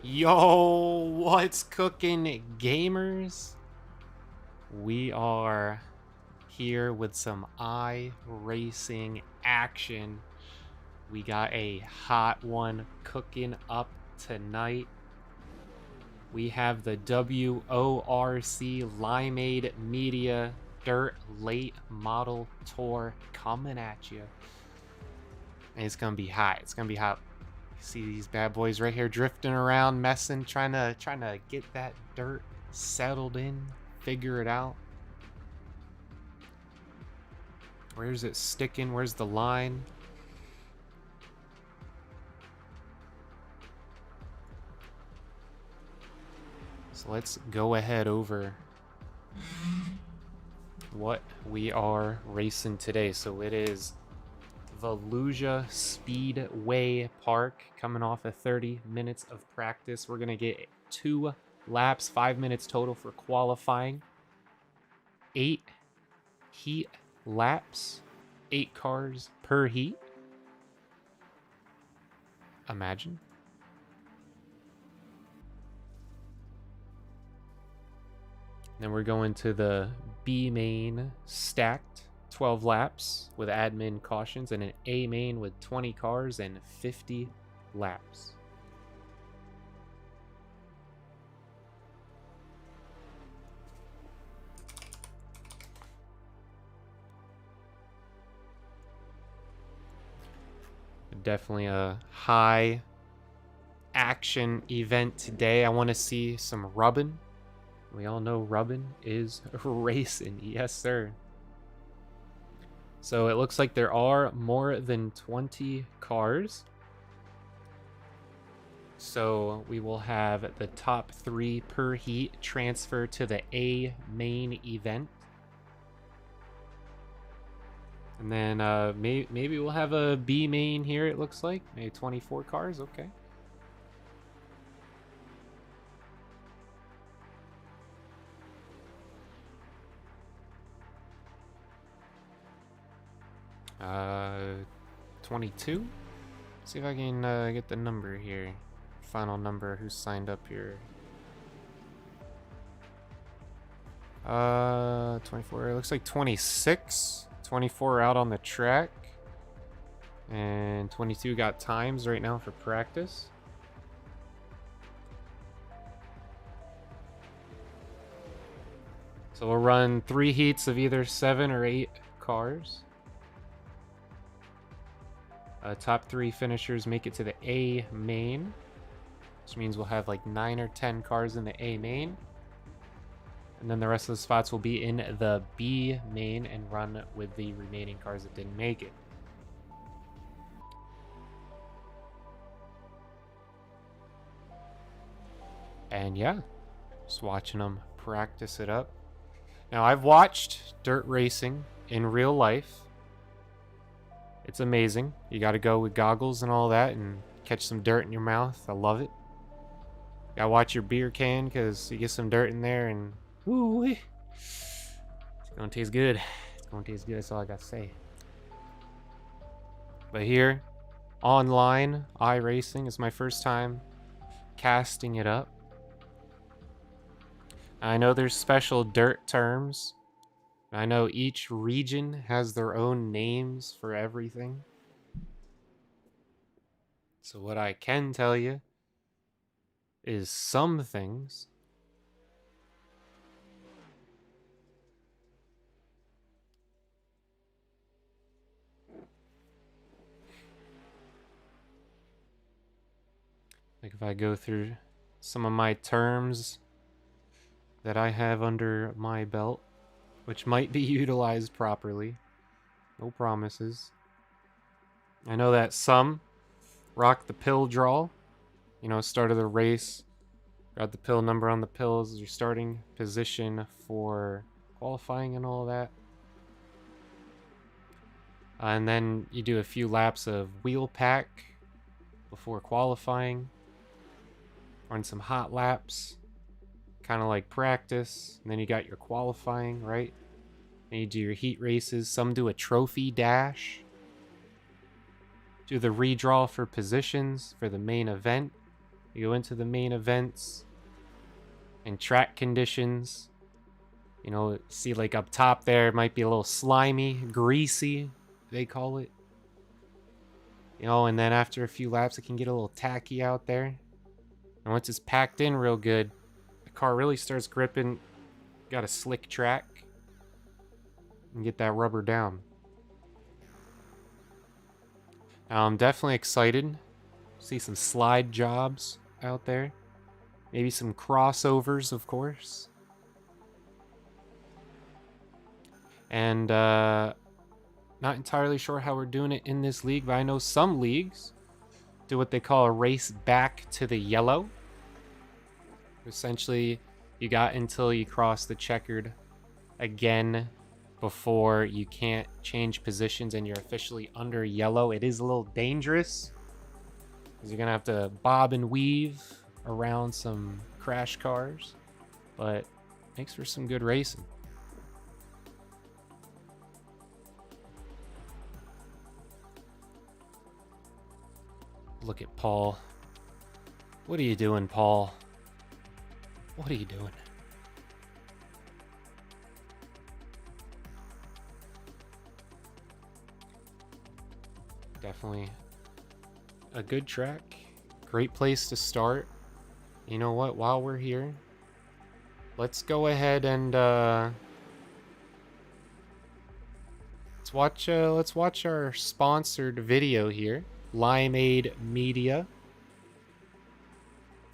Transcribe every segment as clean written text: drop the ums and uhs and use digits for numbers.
Yo, what's cooking, gamers? We are here with some iRacing action. We got a hot one cooking up tonight. We have the WORC Limeade Media Dirt Late Model Tour coming at you. And it's gonna be hot. It's gonna be hot. See these bad boys right here drifting around, messing, trying to get that dirt settled in, figure it out. Where's it sticking? Where's the line? So let's go ahead over what we are racing today. So it is Volusia Speedway Park, coming off of 30 minutes of practice. We're gonna get 2 laps, 5 minutes total for qualifying, 8 heat laps, 8 cars per heat. Imagine. Then we're going to the B main stacked 12 laps with admin cautions, and an A main with 20 cars and 50 laps. Definitely a high action event today. I want to see some rubbing. We all know rubbing is racing. Yes, sir. So it looks like there are more than 20 cars. So we will have the top 3 per heat transfer to the A main event. And then maybe we'll have a B main here, it looks like. Maybe 24 cars, okay. Uh, 22? See if I can get the number here. Final number, who signed up here. 24, it looks like 26. 24 out on the track. And 22 got times right now for practice. So we'll run 3 heats of either 7 or 8 cars. Top 3 finishers make it to the A main, which means we'll have like 9 or 10 cars in the A main. And then the rest of the spots will be in the B main and run with the remaining cars that didn't make it. And yeah, just watching them practice it up. Now, I've watched dirt racing in real life. It's amazing. You got to go with goggles and all that and catch some dirt in your mouth. I love it. Got to watch your beer can because you get some dirt in there and woo, it's gonna taste good. It's gonna taste good. That's all I got to say. But here, online, iRacing is my first time casting it up. I know there's special dirt terms. I know each region has their own names for everything. So what I can tell you is some things like if I go through some of my terms that I have under my belt, which might be utilized properly. No promises. I know that some rock the pill draw. You know, start of the race, got the pill number on the pills as your starting position for qualifying and all that. And then you do a few laps of wheel pack before qualifying. Run some hot laps, kind of like practice. And then you got your qualifying, right? And you do your heat races. Some do a trophy dash. Do the redraw for positions for the main event. You go into the main events and track conditions. You know, see like up top there, it might be a little slimy, greasy, they call it. You know, and then after a few laps, it can get a little tacky out there. And once it's packed in real good, the car really starts gripping. Got a slick track and get that rubber down. Now, I'm definitely excited to see some slide jobs out there. Maybe some crossovers, of course. And not entirely sure how we're doing it in this league, but I know some leagues do what they call a race back to the yellow. Essentially, you got until you cross the checkered again before you can't change positions and you're officially under yellow. It is a little dangerous because you're going to have to bob and weave around some crash cars, but makes for some good racing. Look at Paul. What are you doing, Paul? What are you doing? Definitely a good track. Great place to start. You know what? While we're here, let's go ahead and let's watch our sponsored video here. Limeade Media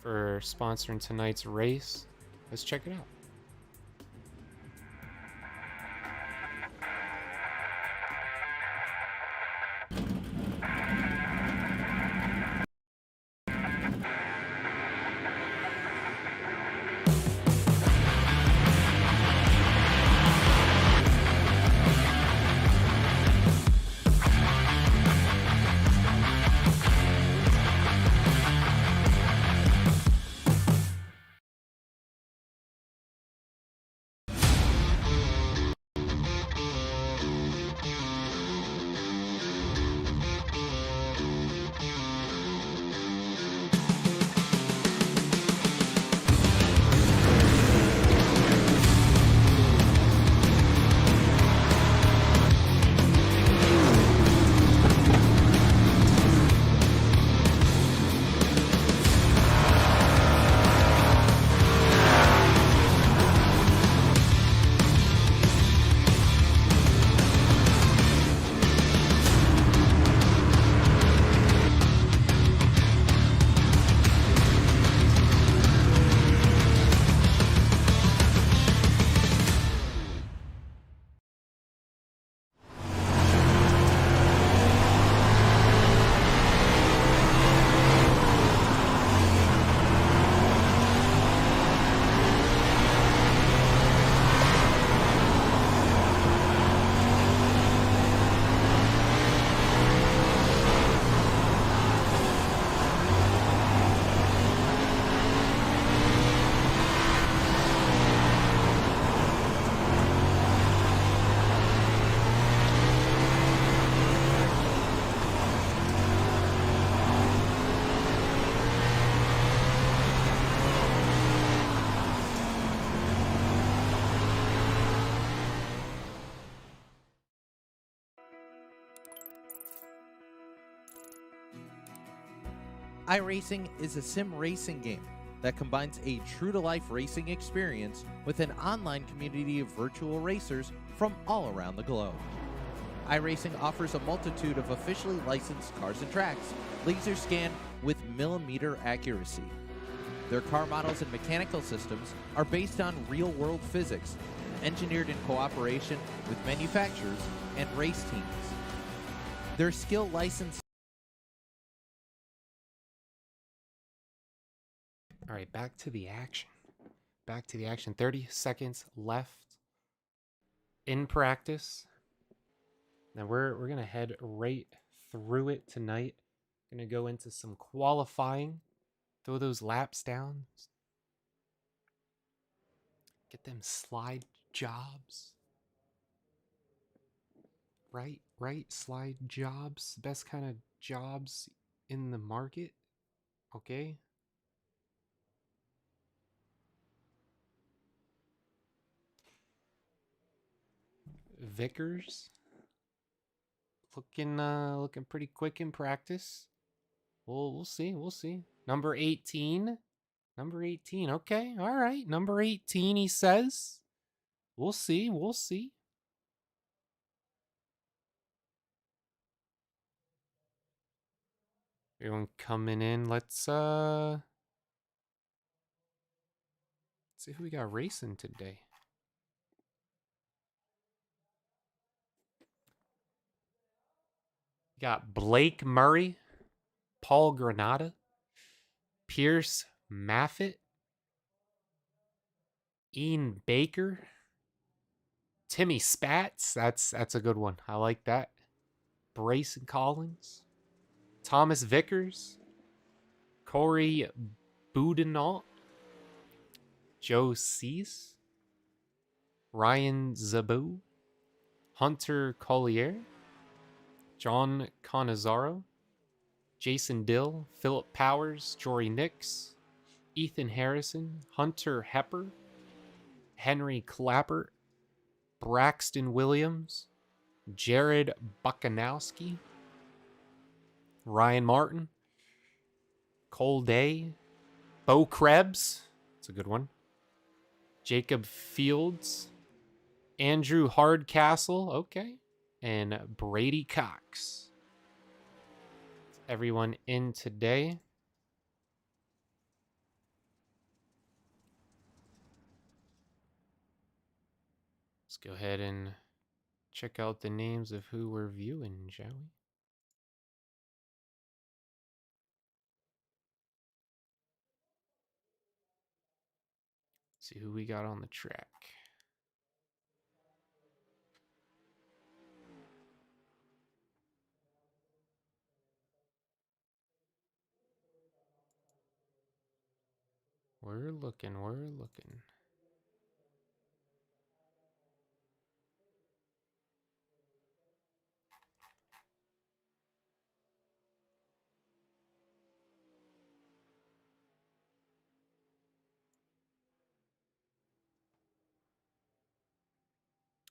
for sponsoring tonight's race. Let's check it out. iRacing is a sim racing game that combines a true-to-life racing experience with an online community of virtual racers from all around the globe. iRacing offers a multitude of officially licensed cars and tracks, laser scanned with millimeter accuracy. Their car models and mechanical systems are based on real-world physics, engineered in cooperation with manufacturers and race teams. Their skill license. All right, back to the action. Back to the action. 30 seconds left in practice. Now we're going to head right through it tonight. Going to go into some qualifying. Throw those laps down. Get them slide jobs. Right, slide jobs. Best kind of jobs in the market. Okay? Vickers. Looking pretty quick in practice. We'll see. We'll see. Number 18. Number 18. Okay. All right. Number 18, he says. We'll see. We'll see. Everyone coming in. Let's see who we got racing today. We got Blake Murray, Paul Granada, Pierce Maffett, Ian Baker, Timmy Spats. That's a good one. I like that. Brayson Collins, Thomas Vickers, Corey Boudinot, Joe Cease, Ryan Zabu, Hunter Collier, John Canizaro, Jason Dill, Philip Powers, Jory Nix, Ethan Harrison, Hunter Hepper, Henry Clapper, Braxton Williams, Jared Bukanowski, Ryan Martin, Cole Day, Bo Krebs, that's a good one, Jacob Fields, Andrew Hardcastle, okay, and Brady Cox. Everyone in today. Let's go ahead and check out the names of who we're viewing, shall we? See who we got on the track. We're looking.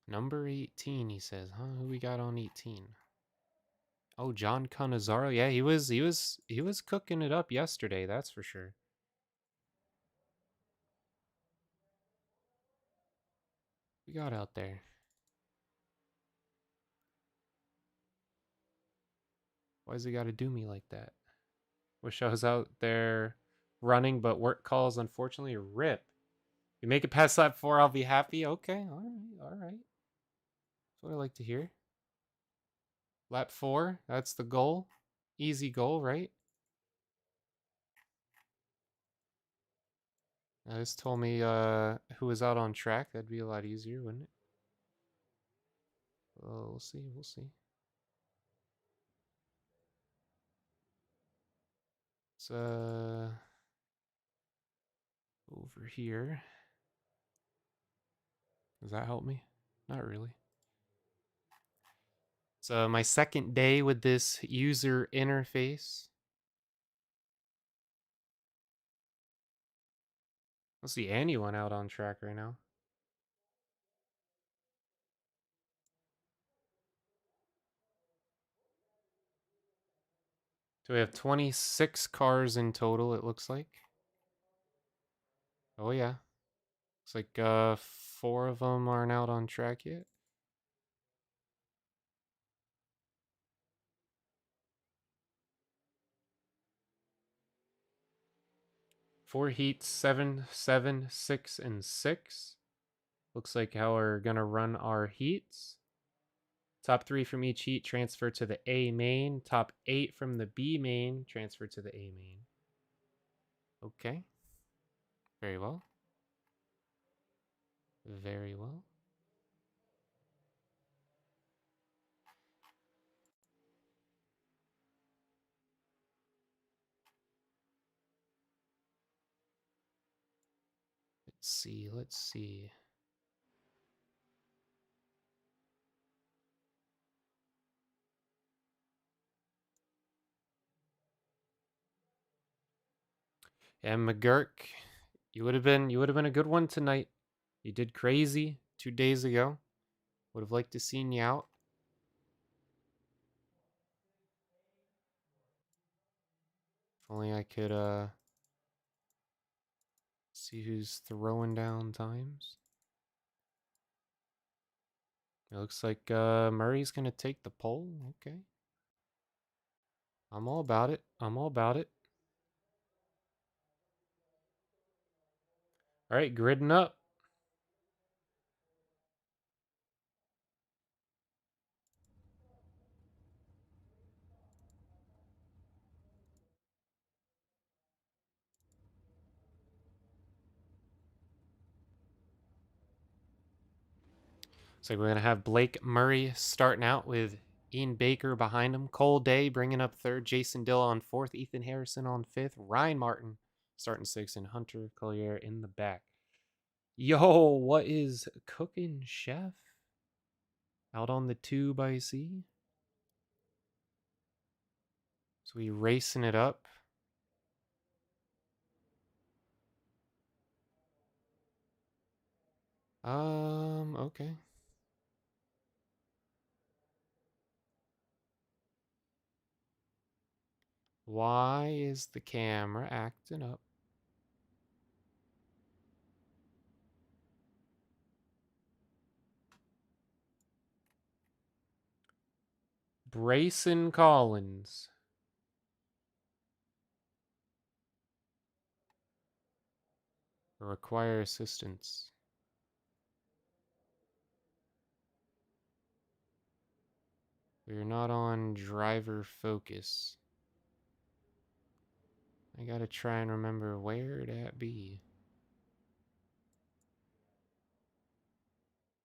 Number 18, he says, huh? Who we got on 18? Oh, John Canizaro. Yeah, he was cooking it up yesterday, that's for sure. We got out there. Why's he gotta do me like that? Wish I was out there running, but work calls unfortunately rip. You make it past lap 4, I'll be happy. Okay, all right. That's what I like to hear. Lap 4, that's the goal. Easy goal, right? This told me who was out on track. That'd be a lot easier, wouldn't it? We'll see. It's over here. Does that help me? Not really. So my second day with this user interface. I don't see anyone out on track right now. So we have 26 cars in total, it looks like. Oh yeah. Looks like 4 of them aren't out on track yet. Four heats, 7, 7, 6, and 6. Looks like how we're gonna run our heats. Top 3 from each heat transfer to the A main. Top 8 from the B main transfer to the A main. Okay. Very well. Very well. Let's see. And McGurk, you would have been a good one tonight. You did crazy 2 days ago. Would have liked to seen you out. If only I could see who's throwing down times. It looks like Murray's gonna take the pole. Okay. I'm all about it. I'm all about it. All right, gridding up. So we're gonna have Blake Murray starting out with Ian Baker behind him. Cole Day bringing up third. Jason Dill on fourth. Ethan Harrison on fifth. Ryan Martin starting sixth, and Hunter Collier in the back. Yo, what is cooking, chef? Out on the tube, I see. So we racing it up. Okay. Why is the camera acting up? Brayson Collins. Require assistance. We're not on driver focus. I gotta try and remember where that be.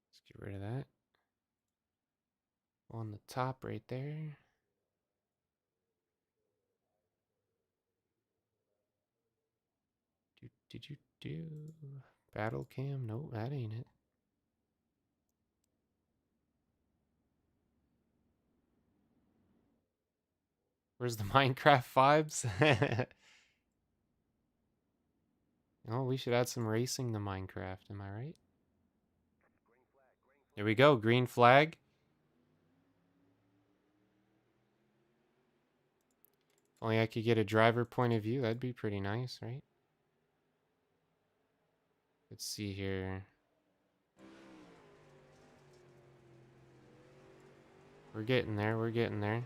Let's get rid of that. On the top right there. Do battle cam? Nope, that ain't it. Where's the Minecraft vibes? Oh, we should add some racing to Minecraft, am I right? There we go, green flag. If only I could get a driver point of view, that'd be pretty nice, right? Let's see here. We're getting there, we're getting there.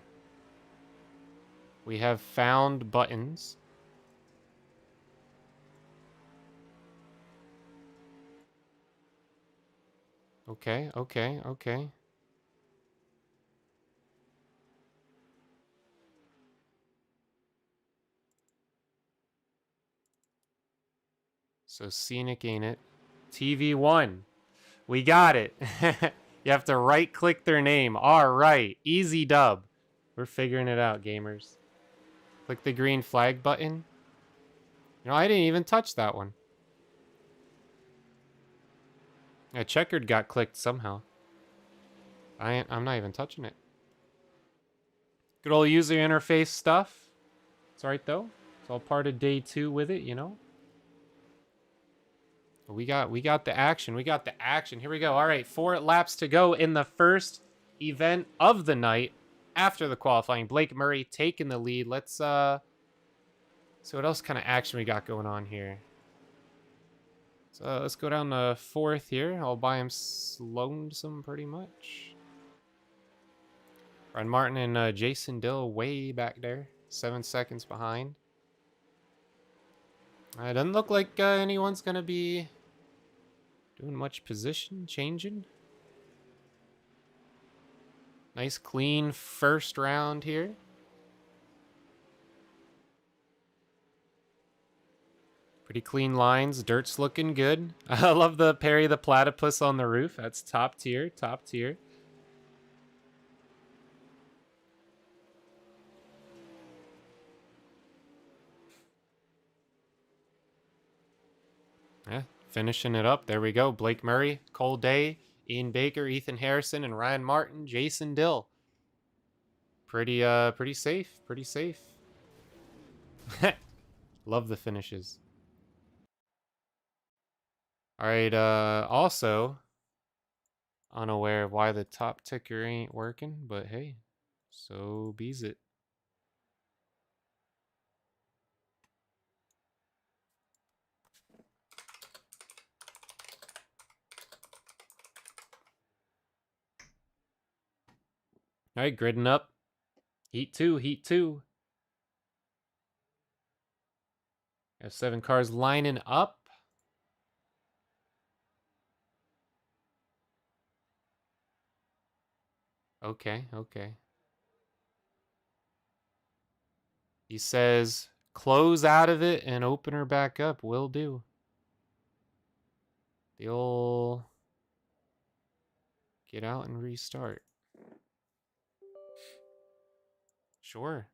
We have found buttons. Okay, okay, okay. So scenic ain't it? TV1. We got it. You have to right click their name. All right. Easy dub. We're figuring it out, gamers. Click the green flag button. You know, I didn't even touch that one. Yeah, checkered got clicked somehow. I'm not even touching it. Good old user interface stuff. It's alright though. It's all part of day 2 with it, you know. We got the action. We got the action. Here we go. All right, 4 laps to go in the first event of the night after the qualifying. Blake Murray taking the lead. Let's see what else kind of action we got going on here. So let's go down to 4th here. All by him lonesome pretty much. Ryan Martin and Jason Dill way back there. 7 seconds behind. It doesn't look like anyone's going to be doing much position changing. Nice clean first round here. Pretty clean lines. Dirt's looking good. I love the Perry the Platypus on the roof. That's top tier, top tier. Yeah, finishing it up. There we go. Blake Murray, Cole Day, Ian Baker, Ethan Harrison, and Ryan Martin, Jason Dill. Pretty safe. Pretty safe. Love the finishes. All right, also, Unaware of why the top ticker ain't working, but hey, so bees it. All right, gridding up. Heat 2, Heat 2. Have 7 cars lining up. Okay, okay. He says, close out of it and open her back up. Will do. The old get out and restart. Sure.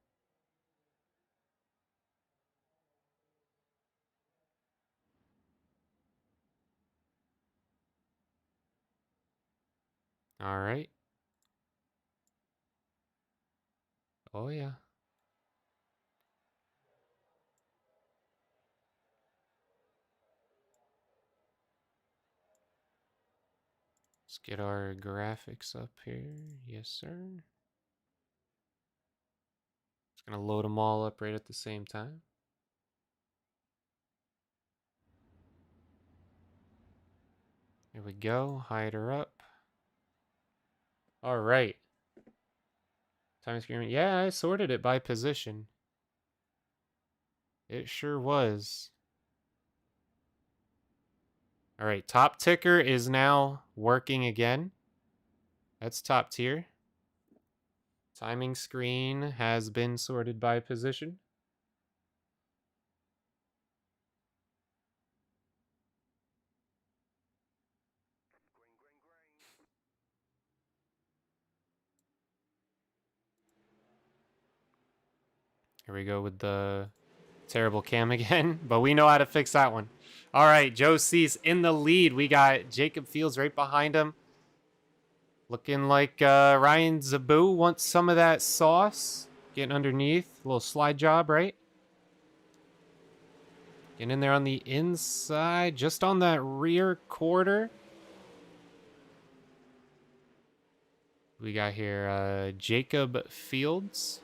All right. Oh, yeah. Let's get our graphics up here. Yes, sir. Just going to load them all up right at the same time. Here we go. Hide her up. All right. Time screen. Yeah, I sorted it by position. It sure was. All right. Top ticker is now working again. That's top tier. Timing screen has been sorted by position. Here we go with the terrible cam again, but we know how to fix that one. All right, Joe Cease in the lead. We got Jacob Fields right behind him. Looking like Ryan Zabu wants some of that sauce. Getting underneath. A little slide job, right? Getting in there on the inside, just on that rear quarter. We got here Jacob Fields.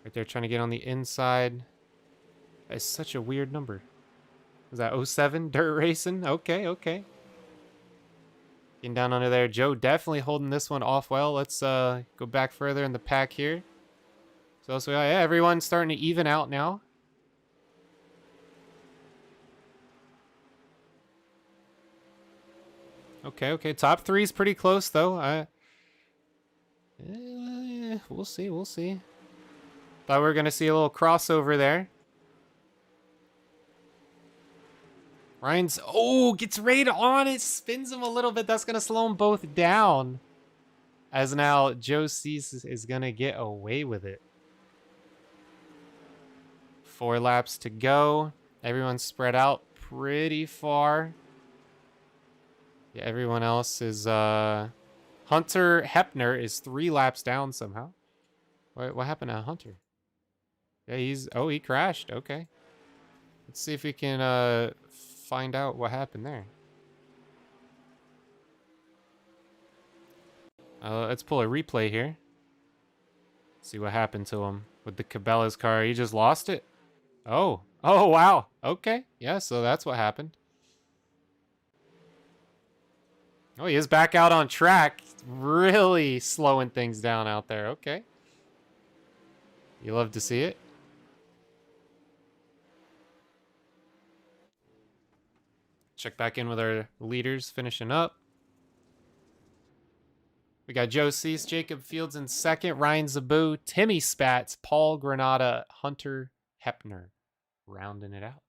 Right there trying to get on the inside. That's such a weird number. Is that 07 Dirt Racing? Okay, okay. Getting down under there. Joe definitely holding this one off well. Let's go back further in the pack here. So yeah, everyone's starting to even out now. Okay, okay. Top 3 is pretty close, though. We'll see, we'll see. Thought we were going to see a little crossover there. Ryan's, gets right on it. Spins him a little bit. That's going to slow them both down. As now, Joe Cease is going to get away with it. 4 laps to go. Everyone's spread out pretty far. Yeah, everyone else is, Hunter Hepner is 3 laps down somehow. What happened to Hunter? Yeah, he crashed. Okay. Let's see if we can, find out what happened there. Let's pull a replay here. See what happened to him with the Cabela's car. He just lost it. Oh, wow. Okay. Yeah, so that's what happened. Oh, he is back out on track. Really slowing things down out there. Okay. You love to see it. Check back in with our leaders finishing up. We got Joe Cease, Jacob Fields in second, Ryan Zabu, Timmy Spatz, Paul Granada, Hunter Hepner rounding it out.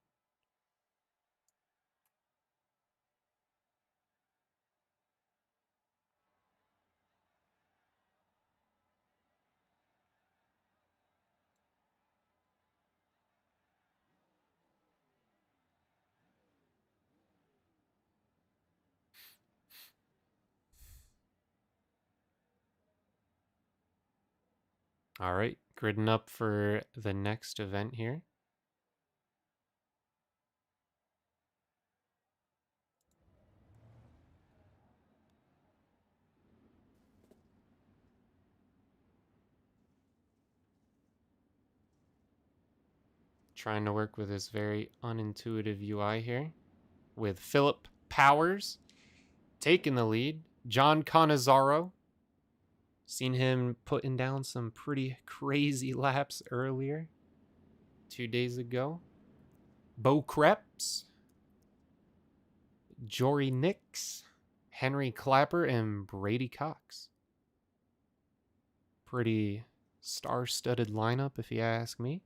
All right, gridding up for the next event here. Trying to work with this very unintuitive UI here. With Philip Powers taking the lead. John Canizaro. Seen him putting down some pretty crazy laps earlier. 2 days ago. Bo Krebs. Jory Nix. Henry Clapper and Brady Cox. Pretty star-studded lineup, if you ask me.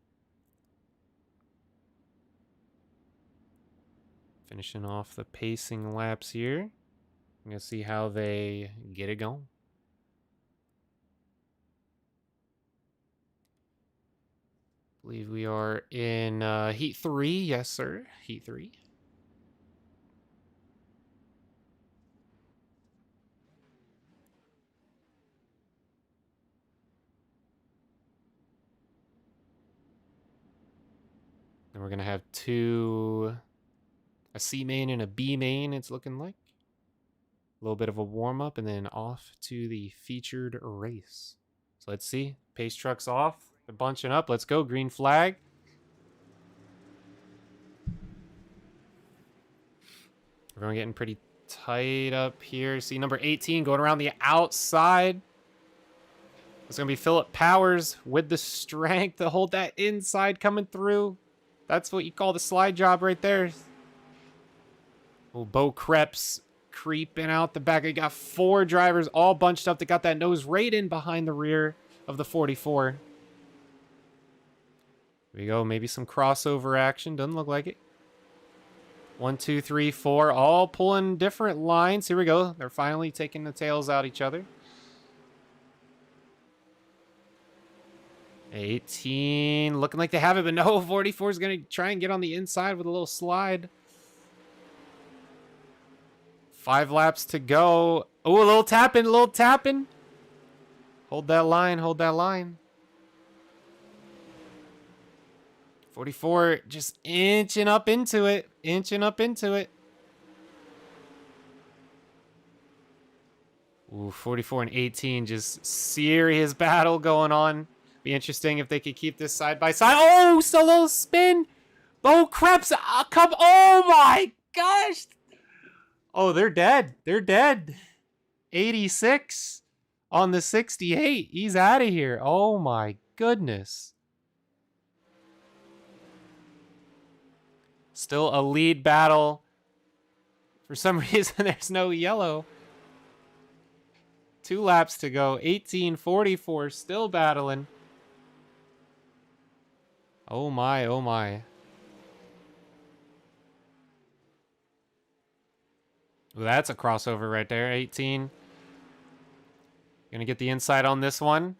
Finishing off the pacing laps here. I'm going to see how they get it going. I believe we are in Heat 3. Yes, sir. Heat 3. Then we're going to have a C main and a B main, it's looking like. A little bit of a warm-up and then off to the featured race. So let's see. Pace truck's off. They're bunching up. Let's go. Green flag. Everyone getting pretty tight up here. See number 18 going around the outside. It's going to be Philip Powers with the strength to hold that inside coming through. That's what you call the slide job right there. Oh, Bo Krebs creeping out the back. I got 4 drivers all bunched up that got that nose right in behind the rear of the 44. Here we go. Maybe some crossover action. Doesn't look like it. 1, 2, 3, 4. All pulling different lines. Here we go. They're finally taking the tails out each other. 18. Looking like they have it, but no. 44 is going to try and get on the inside with a little slide. 5 laps to go. Oh, a little tapping, a little tapping. Hold that line, hold that line. 44 just inching up into it, inching up into it. Ooh, 44 and 18, just serious battle going on. Be interesting if they could keep this side by side. Oh, solo spin. Bo Krebs, come. Oh my gosh. Oh, they're dead. They're dead. 86 on the 68. He's out of here. Oh my goodness. Still a lead battle. For some reason, there's no yellow. 2 laps to go. 18:44 still battling. Oh my, oh my. Ooh, that's a crossover right there. 18. Gonna get the inside on this one.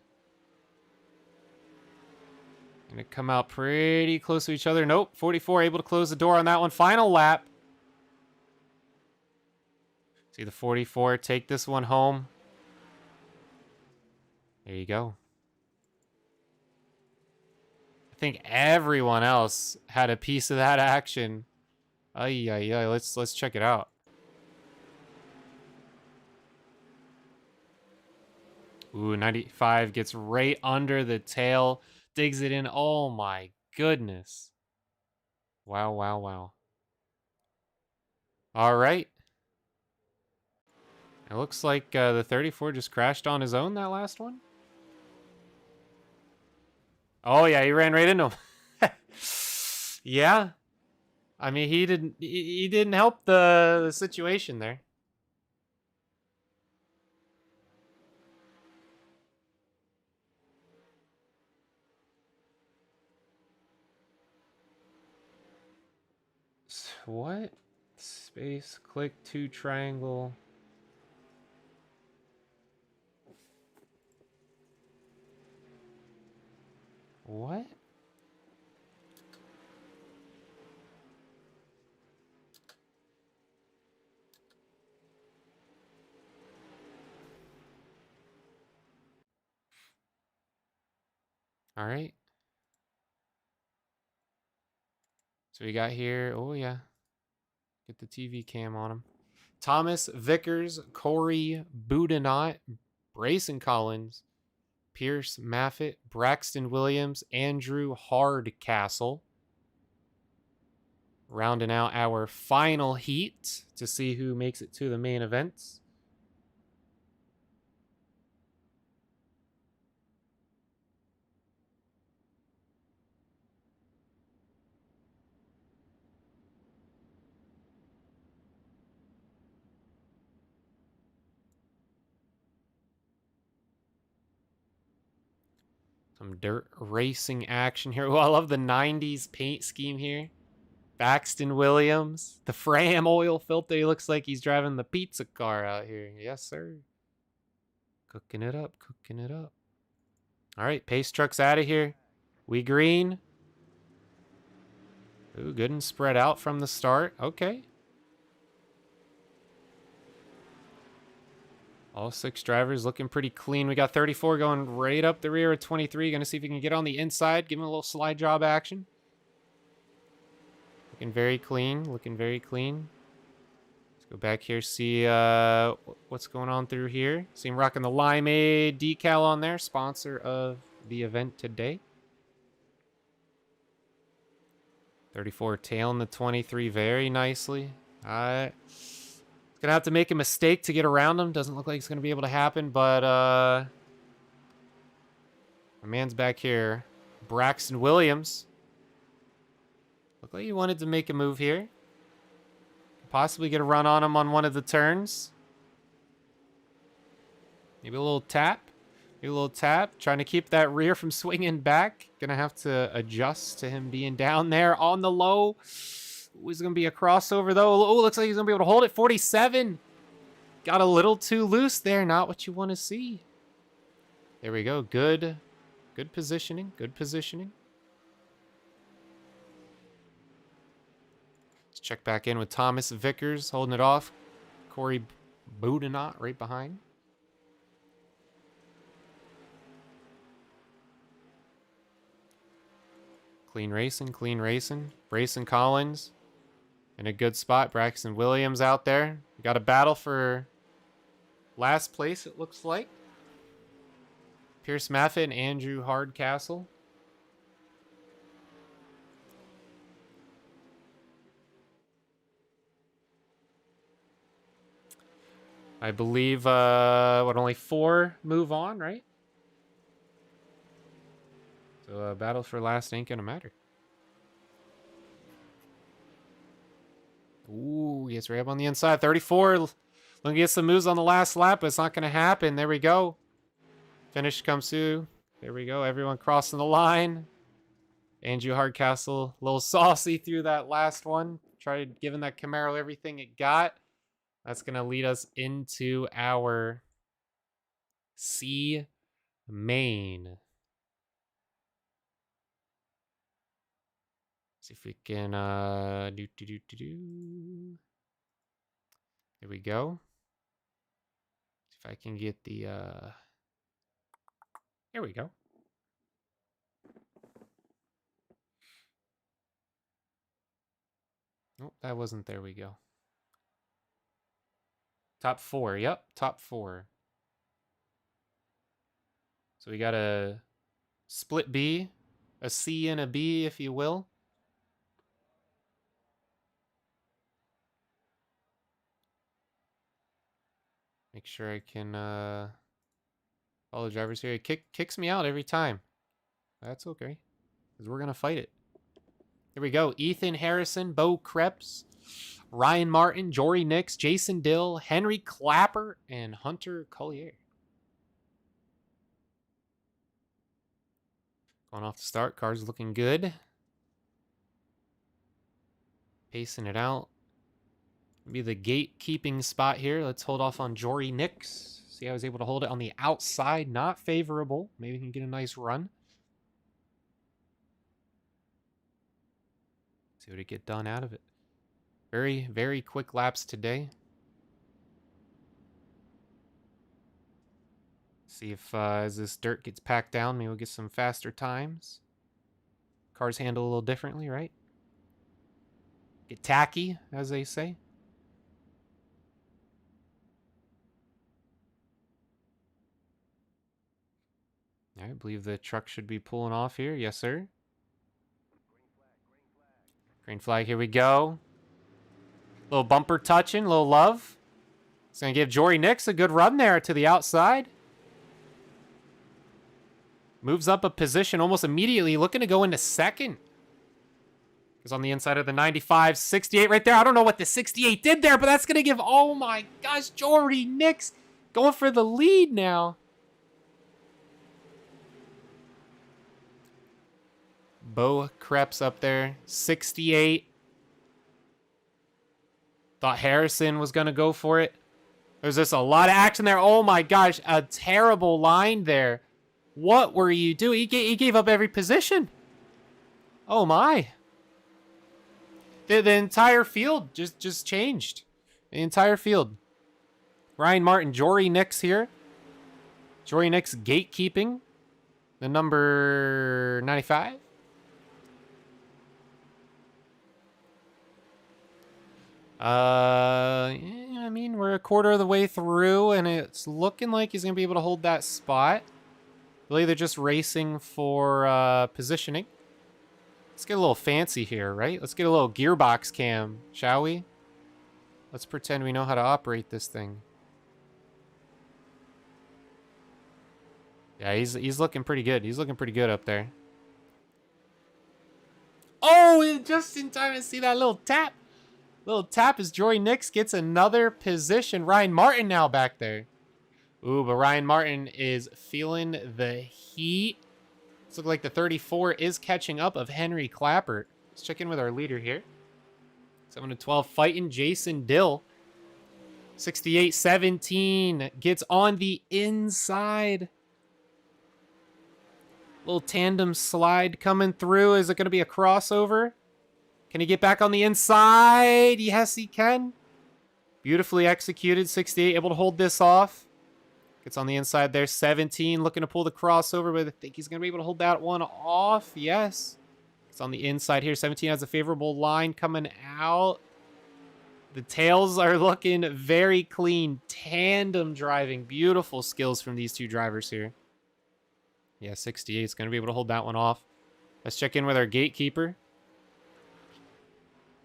Gonna come out pretty close to each other. Nope. 44 able to close the door on that one. Final lap. See the 44 take this one home. There you go. I think everyone else had a piece of that action. Ay, ay, ay. Let's check it out. Ooh, 95 gets right under the tail. Digs it in. Oh my goodness. Wow, wow, wow. All right. It looks like the 34 just crashed on his own, that last one. Oh yeah, he ran right into him. Yeah. I mean, he didn't help the situation there. What? Space, click, 2 triangle. What? All right. So we got here. Oh yeah. Get the TV cam on him. Thomas Vickers, Corey Boudinot, Brayson Collins, Pierce Maffett, Braxton Williams, Andrew Hardcastle, Rounding out our final heat to see who makes it to the main events. Some dirt racing action here. Oh, I love the 90s paint scheme here. Baxton Williams. The Fram oil filter. He looks like he's driving the pizza car out here. Yes, sir. Cooking it up. Cooking it up. All right, pace truck's out of here. We green. Ooh, good and spread out from the start. Okay. All 6 drivers looking pretty clean. We got 34 going right up the rear of 23. Going to see if we can get on the inside. Give him a little slide job action. Looking very clean. Looking very clean. Let's go back here, see what's going on through here. See him rocking the Limeade decal on there. Sponsor of the event today. 34 tailing the 23 very nicely. Alright. Gonna have to make a mistake to get around him. Doesn't look like it's gonna be able to happen, but my man's back here. Braxton Williams. Looked like he wanted to make a move here. Possibly get a run on him on one of the turns. Maybe a little tap. Maybe a little tap. Trying to keep that rear from swinging back. Gonna have to adjust to him being down there on the low. Was going to be a crossover, though. Oh, looks like he's going to be able to hold it. 47. Got a little too loose there. Not what you want to see. There we go. Good positioning. Good positioning. Let's check back in with Thomas Vickers holding it off. Corey Boudinot right behind. Clean racing. Clean racing. Brayson Collins. In a good spot. Braxton Williams out there. We got a battle for last place, it looks like. Pierce Maffett and Andrew Hardcastle. I believe, only 4 move on, right? So, battle for last ain't gonna matter. Ooh, gets right up on the inside. 34. Looking to get some moves on the last lap, but it's not going to happen. There we go. Finish comes through. There we go. Everyone crossing the line. Andrew Hardcastle, a little saucy through that last one. Tried giving that Camaro everything it got. That's going to lead us into our C main. See if we can There we go. See if I can get the Here we go. Oh, that wasn't. There we go. Top 4. Yep, top 4. So we got a split B, a C and a B, if you will. Make sure I can follow drivers here. It kicks me out every time. That's okay, because we're going to fight it. Here we go. Ethan Harrison, Bo Krebs, Ryan Martin, Jory Nix, Jason Dill, Henry Clapper, and Hunter Collier. Going off the start. Car's looking good. Pacing it out. Be the gatekeeping spot here. Let's hold off on Jory Nix. See how I was able to hold it on the outside. Not favorable. Maybe we can get a nice run. See what it get done out of it. Very, very quick laps today. See if as this dirt gets packed down, maybe we'll get some faster times. Cars handle a little differently, right? Get tacky, as they say. I believe the truck should be pulling off here. Yes, sir. Green flag, here we go. Little bumper touching, little love. It's going to give Jory Nix a good run there to the outside. Moves up a position almost immediately, looking to go into second. Is on the inside of the 95, 68 right there. I don't know what the 68 did there, but that's going to give, oh my gosh, Jory Nix going for the lead now. Bo Krebs up there, 68. Thought Harrison was going to go for it. There's just a lot of action there. Oh my gosh, a terrible line there. What were you doing? He gave up every position. Oh my. The entire field just changed. The entire field. Ryan Martin, Jory Nix here. Jory Nix gatekeeping. The number 95. I mean, we're a quarter of the way through, and it's looking like he's going to be able to hold that spot. Really, they're just racing for positioning. Let's get a little fancy here, right? Let's get a little gearbox cam, shall we? Let's pretend we know how to operate this thing. Yeah, he's looking pretty good. He's looking pretty good up there. Oh, just in time to see that little tap. Little tap as Jory Nix gets another position. Ryan Martin now back there. Ooh, but Ryan Martin is feeling the heat. It's looking like the 34 is catching up of Henry Clappert. Let's check in with our leader here. 7-12 fighting Jason Dill. 68-17 gets on the inside. Little tandem slide coming through. Is it going to be a crossover? Can he get back on the inside? Yes, he can. Beautifully executed. 68 able to hold this off. Gets on the inside there. 17 looking to pull the crossover, but I think he's going to be able to hold that one off. Yes. It's on the inside here. 17 has a favorable line coming out. The tails are looking very clean. Tandem driving. Beautiful skills from these two drivers here. Yeah, 68 is going to be able to hold that one off. Let's check in with our gatekeeper.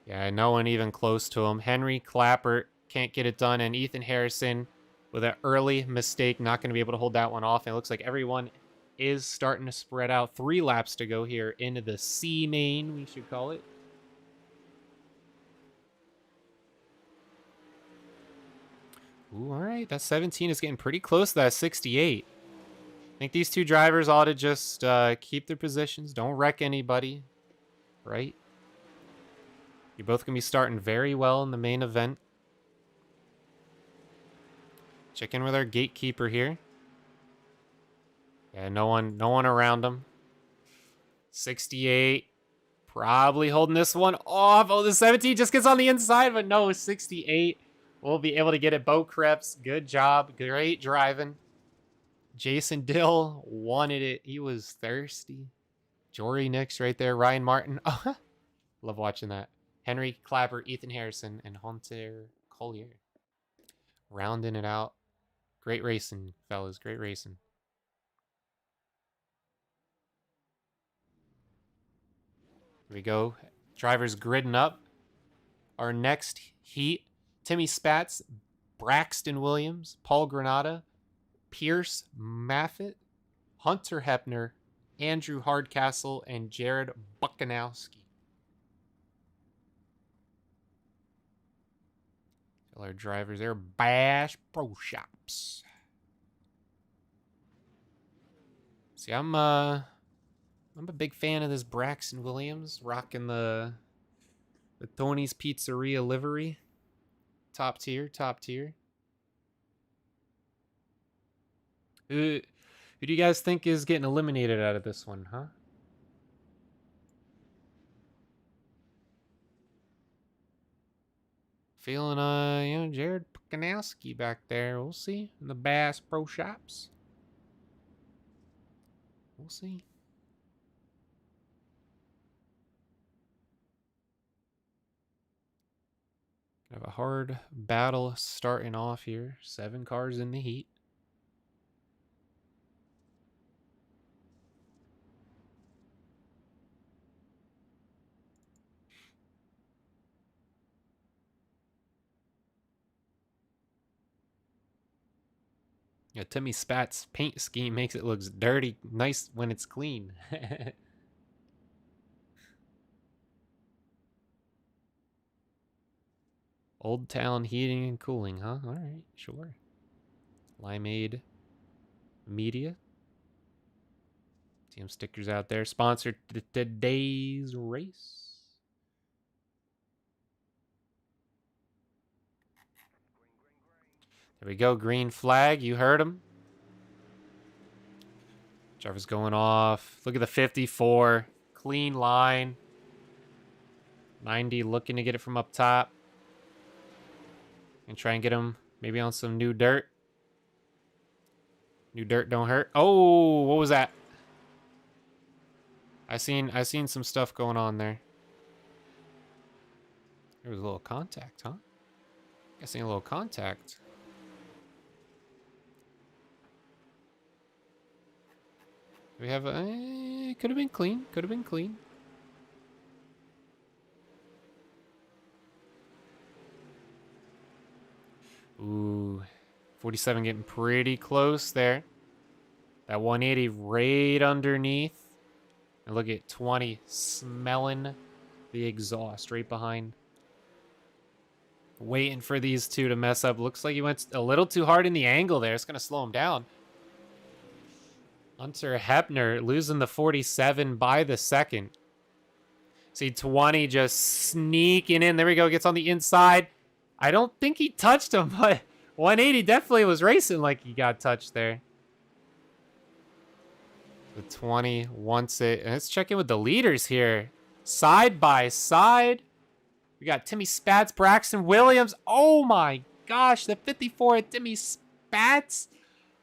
Yeah, no one even close to him. Henry Clappert can't get it done, and Ethan Harrison with an early mistake, not going to be able to hold that one off. And it looks like everyone is starting to spread out. 3 laps to go here into the C main, we should call it. Ooh, all right. That 17 is getting pretty close to that 68. I think these two drivers ought to just keep their positions. Don't wreck anybody, right? You're both going to be starting very well in the main event. Check in with our gatekeeper here. Yeah, no one around him. 68. Probably holding this one off. Oh, the 17 just gets on the inside, but no, 68 will be able to get it. Bo Krebs, good job. Great driving. Jason Dill wanted it. He was thirsty. Jory Nix right there. Ryan Martin. Oh, love watching that. Henry Clapper, Ethan Harrison, and Hunter Collier. Rounding it out. Great racing, fellas. Great racing. Here we go. Drivers gridding up. Our next heat. Timmy Spatz, Braxton Williams, Paul Granada, Pierce Maffitt, Hunter Hepner, Andrew Hardcastle, and Jared Buchanowski. Tell our drivers they're Bash Pro Shops. See, I'm a big fan of this Braxton Williams, rocking the Tony's Pizzeria livery. Top tier, top tier. Who do you guys think is getting eliminated out of this one, huh? Feeling, Jared Pukanowski back there. We'll see. In the Bass Pro Shops. We'll see. Have a hard battle starting off here. 7 cars in the heat. Yeah, Timmy Spat's paint scheme makes it look dirty, nice when it's clean. Old Town Heating and Cooling, huh? All right, sure. Limeade Media. See them stickers out there. Sponsored today's race. There we go. Green flag. You heard him. Driver's going off. Look at the 54. Clean line. 90 looking to get it from up top. And try and get him maybe on some new dirt. New dirt don't hurt. Oh, what was that? I seen some stuff going on there. There was a little contact, huh? I seen a little contact. We have a could have been clean. Could have been clean. Ooh, 47 getting pretty close there. That 180 right underneath. And look at 20 smelling the exhaust right behind. Waiting for these two to mess up. Looks like he went a little too hard in the angle there. It's going to slow him down. Hunter Hepner losing the 47 by the second. See 20 just sneaking in. There we go. Gets on the inside. I don't think he touched him, but 180 definitely was racing like he got touched there. The 20 wants it. And let's check in with the leaders here. Side by side. We got Timmy Spats, Braxton Williams. Oh my gosh. The 54 at Timmy Spats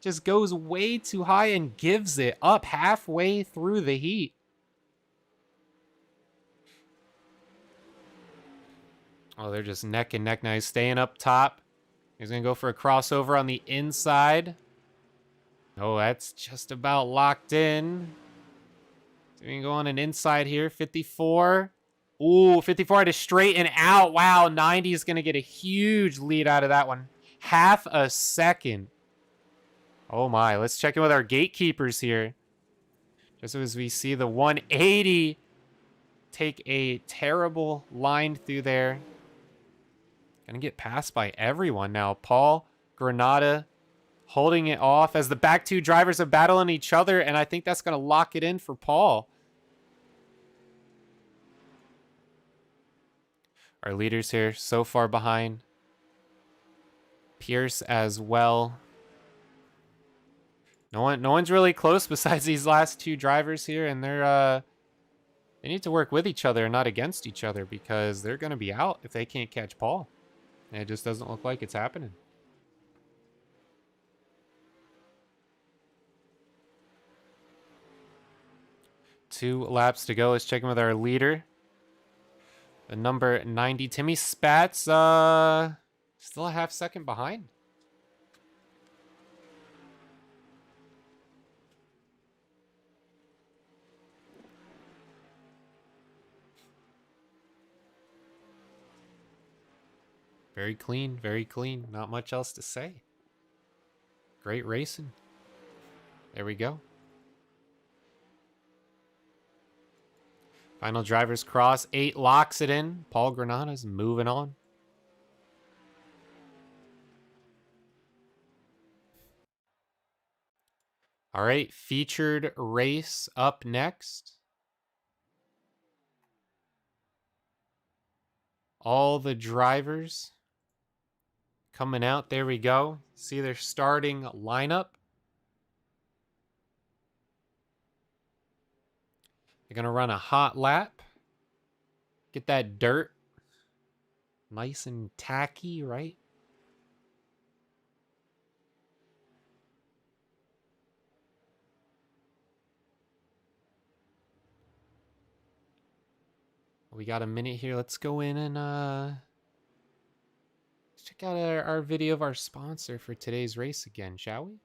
just goes way too high and gives it up halfway through the heat. Oh, they're just neck and neck now. He's staying up top. He's going to go for a crossover on the inside. Oh, that's just about locked in. So we can go on an inside here. 54. Ooh, 54 had to straighten out. Wow, 90 is going to get a huge lead out of that one. Half a second. Oh my, let's check in with our gatekeepers here. Just as we see the 180 take a terrible line through there. Gonna get passed by everyone now. Paul, Granada holding it off as the back two drivers are battling each other, and I think that's gonna lock it in for Paul. Our leaders here so far behind. Pierce as well. No one's really close besides these last two drivers here, and they need to work with each other and not against each other because they're going to be out if they can't catch Paul. And it just doesn't look like it's happening. Two laps to go. Let's check in with our leader. The number 90, Timmy Spats, still a half second behind. Very clean, very clean. Not much else to say. Great racing. There we go. Final driver's cross. 8 locks it in. Paul Granada's moving on. All right, featured race up next. All the drivers coming out. There we go. See their starting lineup. They're going to run a hot lap. Get that dirt nice and tacky, right? We got a minute here. Let's go in and let's check out our video of our sponsor for today's race again, shall we?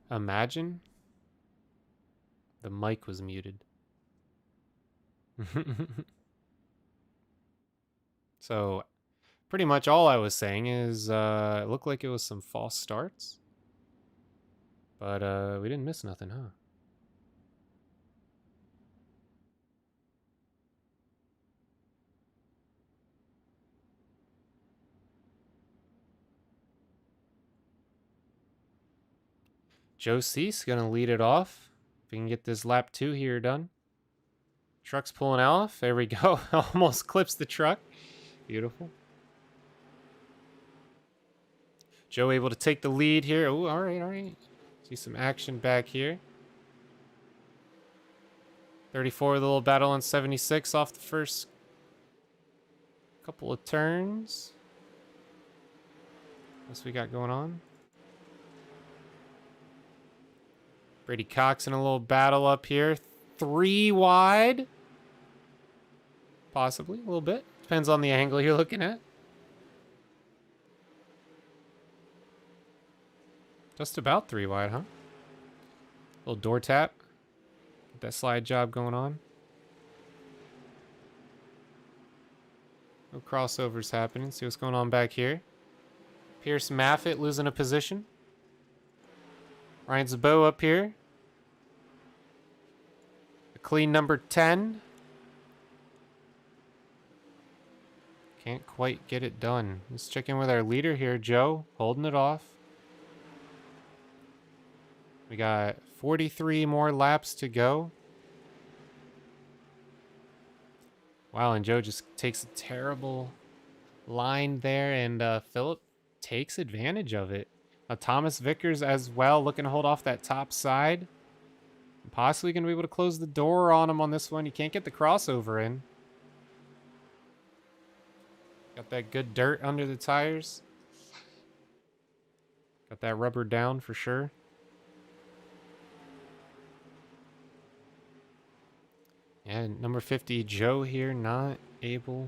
Imagine the mic was muted. So, pretty much all I was saying is it looked like it was some false starts. But we didn't miss nothing, huh? Joe Cease gonna lead it off. If we can get this lap 2 here done. Truck's pulling off. There we go. Almost clips the truck. Beautiful. Joe able to take the lead here. Oh, all right, all right. See some action back here. 34 with a little battle on 76 off the first couple of turns. What's we got going on? Brady Cox in a little battle up here. 3 wide. Possibly, a little bit. Depends on the angle you're looking at. Just about 3 wide, huh? Little door tap. Get that slide job going on. No crossovers happening. See what's going on back here. Pierce Maffitt losing a position. Ryan Zabo up here. A clean number 10. Can't quite get it done. Let's check in with our leader here, Joe. Holding it off. We got 43 more laps to go. Wow, and Joe just takes a terrible line there, and Phillip takes advantage of it. Thomas Vickers as well, looking to hold off that top side. Possibly going to be able to close the door on him on this one. You can't get the crossover in. Got that good dirt under the tires. Got that rubber down for sure. And number 50, Joe here, not able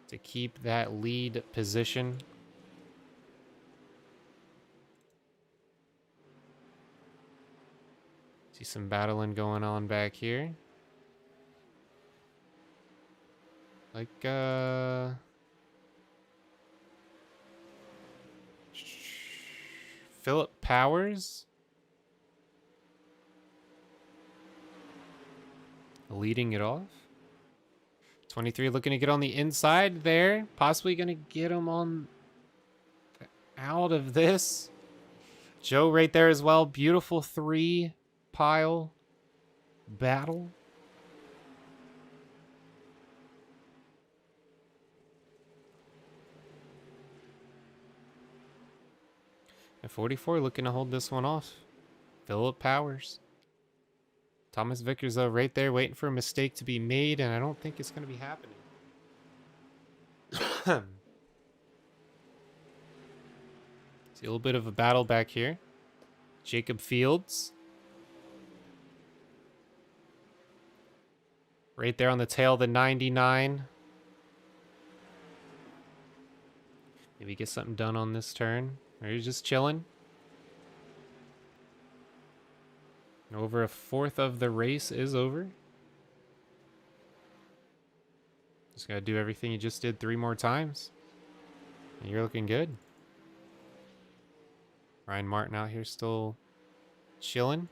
to keep that lead position. See some battling going on back here. Like, Philip Powers leading it off. 23 looking to get on the inside there. Possibly going to get him on out of this. Joe right there as well. Beautiful 3-pile battle. And 44 looking to hold this one off. Philip Powers. Thomas Vickers, though, right there waiting for a mistake to be made, and I don't think it's going to be happening. See a little bit of a battle back here. Jacob Fields. Right there on the tail of the 99. Maybe get something done on this turn. Or you're just chilling. Over a fourth of the race is over. Just gotta do everything you just did 3 more times. And you're looking good. Ryan Martin out here still chilling.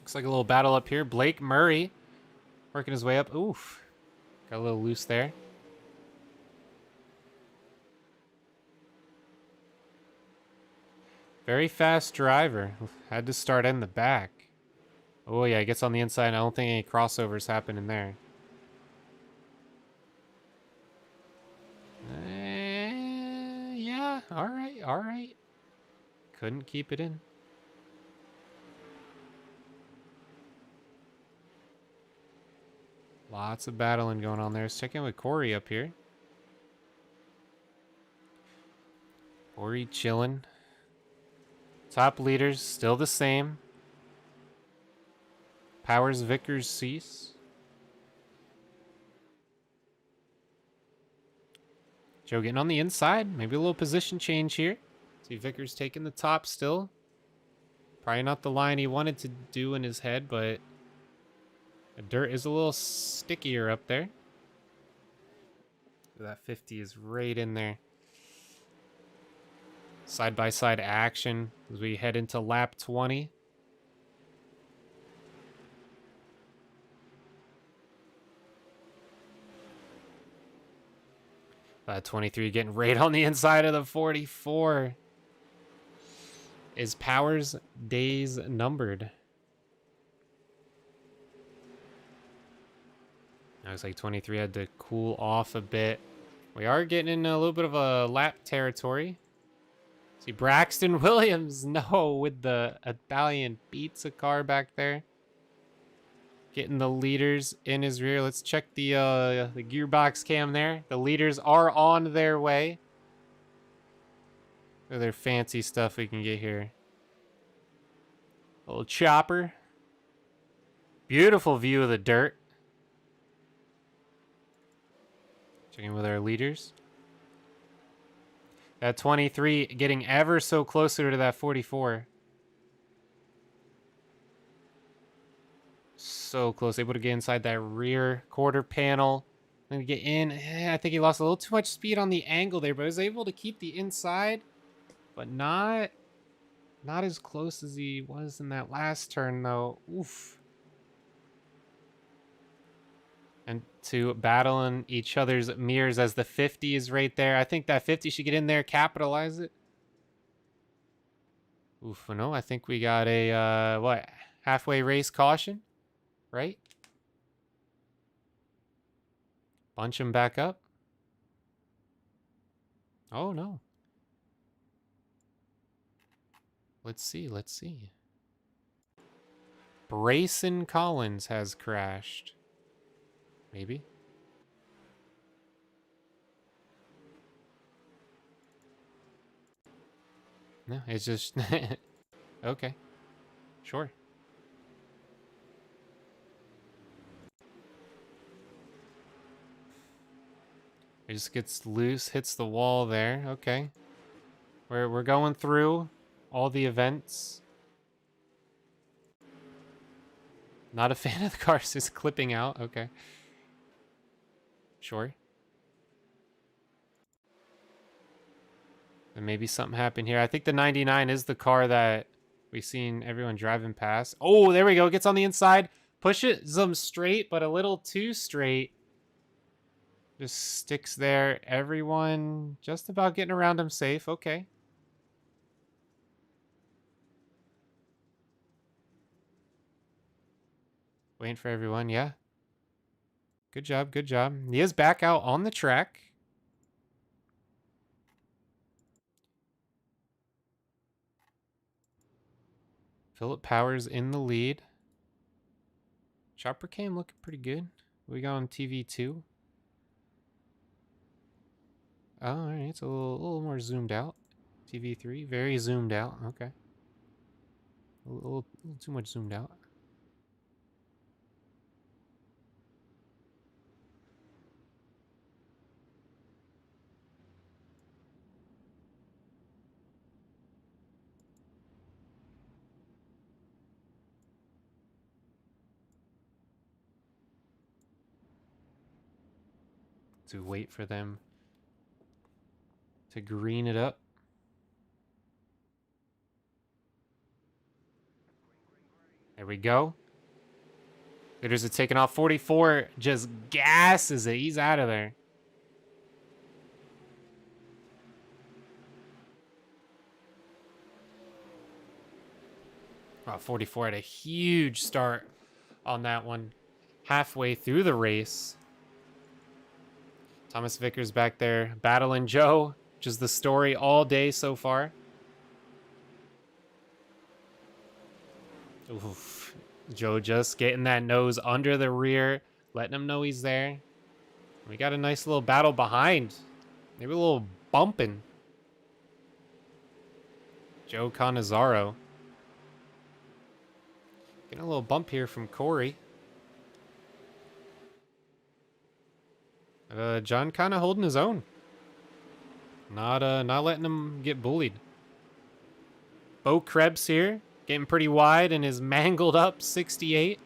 Looks like a little battle up here. Blake Murray working his way up. Oof. Got a little loose there. Very fast driver. Had to start in the back. Oh yeah, gets on the inside. I don't think any crossovers happen in there. Yeah, all right, all right. Couldn't keep it in. Lots of battling going on there. Let's check in with Corey up here. Corey chilling. Top leaders still the same. Powers, Vickers, Cease. Joe getting on the inside. Maybe a little position change here. See Vickers taking the top still. Probably not the line he wanted to do in his head, but the dirt is a little stickier up there. That 50 is right in there. Side-by-side action as we head into lap 20. 23 getting right on the inside of the 44. Is Power's days numbered? Looks like 23 had to cool off a bit. We are getting in a little bit of a lap territory. See Braxton Williams, no, with the Italian pizza car back there. Getting the leaders in his rear. Let's check the gearbox cam there. The leaders are on their way. Other fancy stuff we can get here. A little chopper. Beautiful view of the dirt. Checking with our leaders. That 23 getting ever so closer to that 44. So close. Able to get inside that rear quarter panel. And get in. I think he lost a little too much speed on the angle there, but was able to keep the inside. But not as close as he was in that last turn, though. Oof. And to battling each other's mirrors as the 50 is right there. I think that 50 should get in there, capitalize it. Oof, no, I think we got a, what, halfway race caution, right? Bunch him back up. Oh, no. Let's see. Brayson Collins has crashed. Maybe. No, it's just... Okay. Sure. It just gets loose, hits the wall there. Okay. We're going through all the events. Not a fan of the cars just clipping out. Okay. Sure. And maybe something happened here. I think the 99 is the car that we've seen everyone driving past. Oh, there we go. Gets on the inside. Push it some straight, but a little too straight. Just sticks there. Everyone just about getting around him safe. Okay. Waiting for everyone. Yeah. Good job. Good job. He is back out on the track. Philip Powers in the lead. Chopper cam looking pretty good. We got on TV2. Oh, all right. It's a little more zoomed out. TV3, very zoomed out. Okay. A little too much zoomed out. To wait for them to green it up. There we go. Leaders are taking off. 44 just gasses it. He's out of there. Wow, 44 had a huge start on that one. Halfway through the race. Thomas Vickers back there battling Joe, which is the story all day so far. Oof. Joe just getting that nose under the rear, letting him know he's there. We got a nice little battle behind. Maybe a little bumping. Joe Cannizzaro. Getting a little bump here from Corey. John kind of holding his own. Not letting him get bullied. Bo Krebs here, getting pretty wide and is mangled up 68.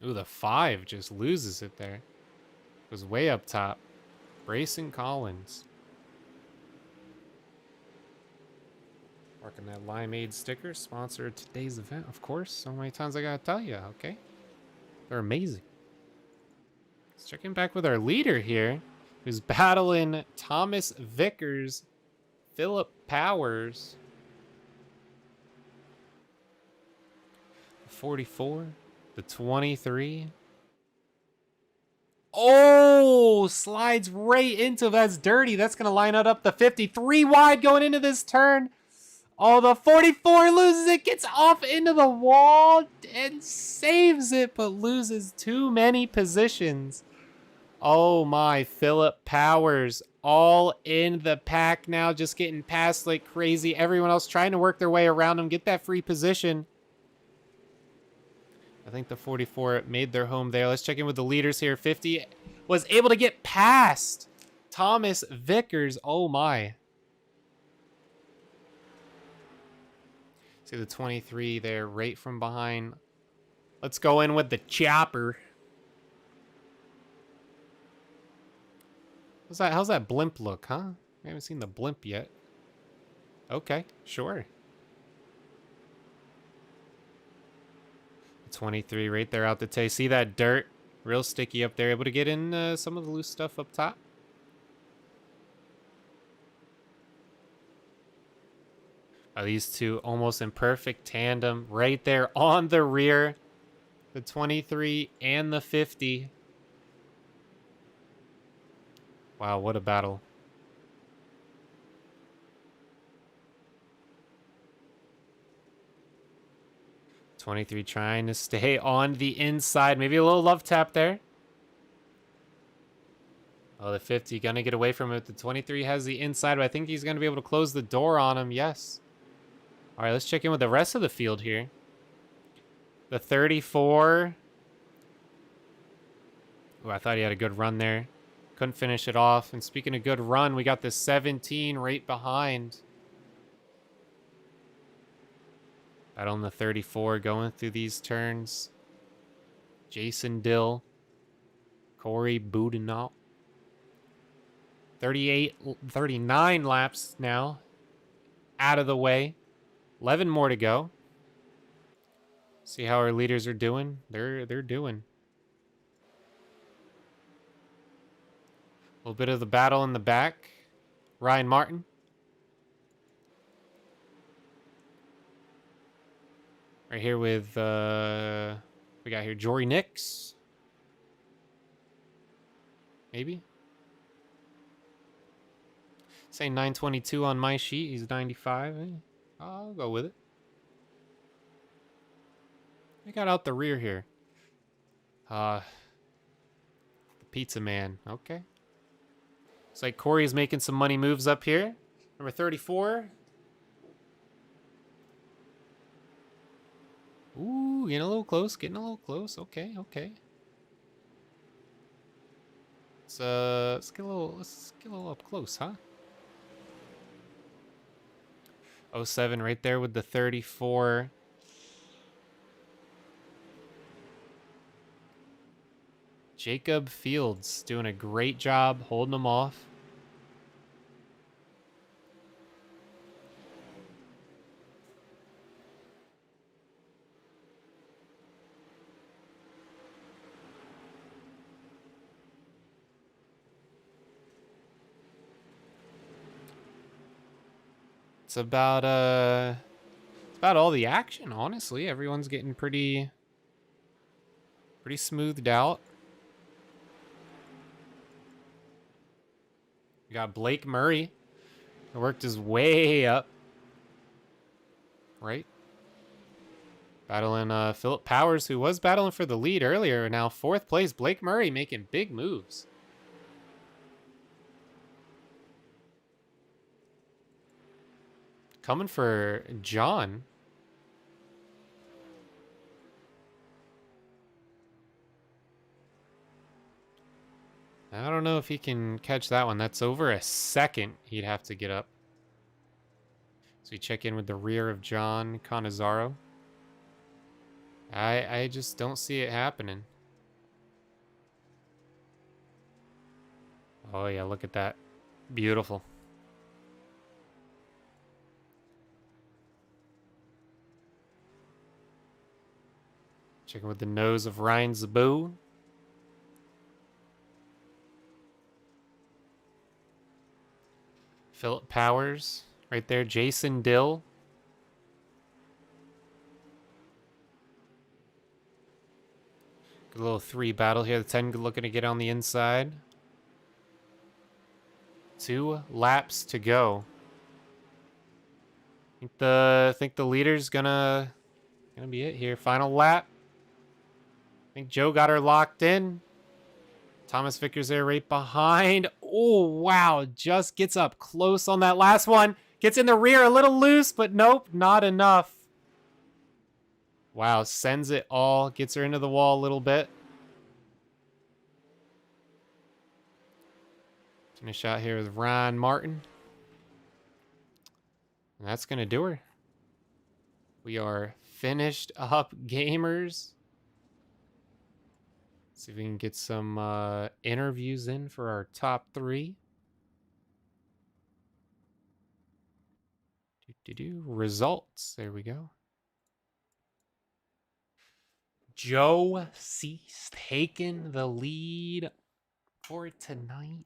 Ooh, the 5 just loses it there. It was way up top. Brayson Collins. Working that Limeade sticker, sponsor of today's event, of course. So many times I gotta tell you, okay? They're amazing. Let's check in back with our leader here, who's battling Thomas Vickers, Philip Powers. 44, the 23. Oh, slides right into, that's dirty. That's going to line it up the 53 wide going into this turn. Oh, the 44 loses it, gets off into the wall and saves it, but loses too many positions. Oh my, Philip Powers all in the pack now, just getting passed like crazy. Everyone else trying to work their way around him, get that free position. I think the 44 made their home there. Let's check in with the leaders here. 50 was able to get past Thomas Vickers. Oh my. See the 23 there right from behind. Let's go in with the chopper. How's that blimp look, huh? I haven't seen the blimp yet. Okay, sure. 23 right there out the tail. See that dirt? Real sticky up there. Able to get in some of the loose stuff up top. These two almost in perfect tandem right there on the rear. The 23 and the 50. Wow, what a battle. '23 trying to stay on the inside. Maybe a little love tap there. Oh, the 50 gonna get away from it. The 23 has the inside, but I think he's gonna be able to close the door on him. Yes. All right, let's check in with the rest of the field here. The 34. Oh, I thought he had a good run there. Couldn't finish it off. And speaking of good run, we got the 17 right behind. Battle on the 34 going through these turns. Jason Dill. Corey Boudinot. 39 laps now. Out of the way. 11 more to go. See how our leaders are doing? They're doing. A little bit of the battle in the back. Ryan Martin. Right here with, we got here Jory Nix. Maybe. Saying 922 on my sheet. He's 95. I'll go with it. We got out the rear here. The Pizza Man. Okay. Looks like Corey's making some money moves up here. Number 34. Ooh, getting a little close. Getting a little close. Okay, okay. Let's get a little up close, huh? 07 right there with the 34. Jacob Fields doing a great job holding them off. It's about all the action, honestly. Everyone's getting pretty smoothed out. We got Blake Murray, who worked his way up. Right? Battling Philip Powers, who was battling for the lead earlier. Now 4th place, Blake Murray making big moves. Coming for John. I don't know if he can catch that one. That's over a second he'd have to get up. So we check in with the rear of John Canizaro. I just don't see it happening. Oh yeah, look at that. Beautiful. Checking with the nose of Ryan Zaboo. Philip Powers. Right there. Jason Dill. Good little 3 battle here. The 10 looking to get on the inside. 2 laps to go. Think the leader's gonna be it here. Final lap. I think Joe got her locked in. Thomas Vickers there right behind. Oh, wow. Just gets up close on that last one. Gets in the rear a little loose, but nope, not enough. Wow, sends it all. Gets her into the wall a little bit. Finish out here with Ryan Martin. And that's going to do her. We are finished up, gamers. See if we can get some interviews in for our top 3. Results. There we go. Joe Cease taking the lead for tonight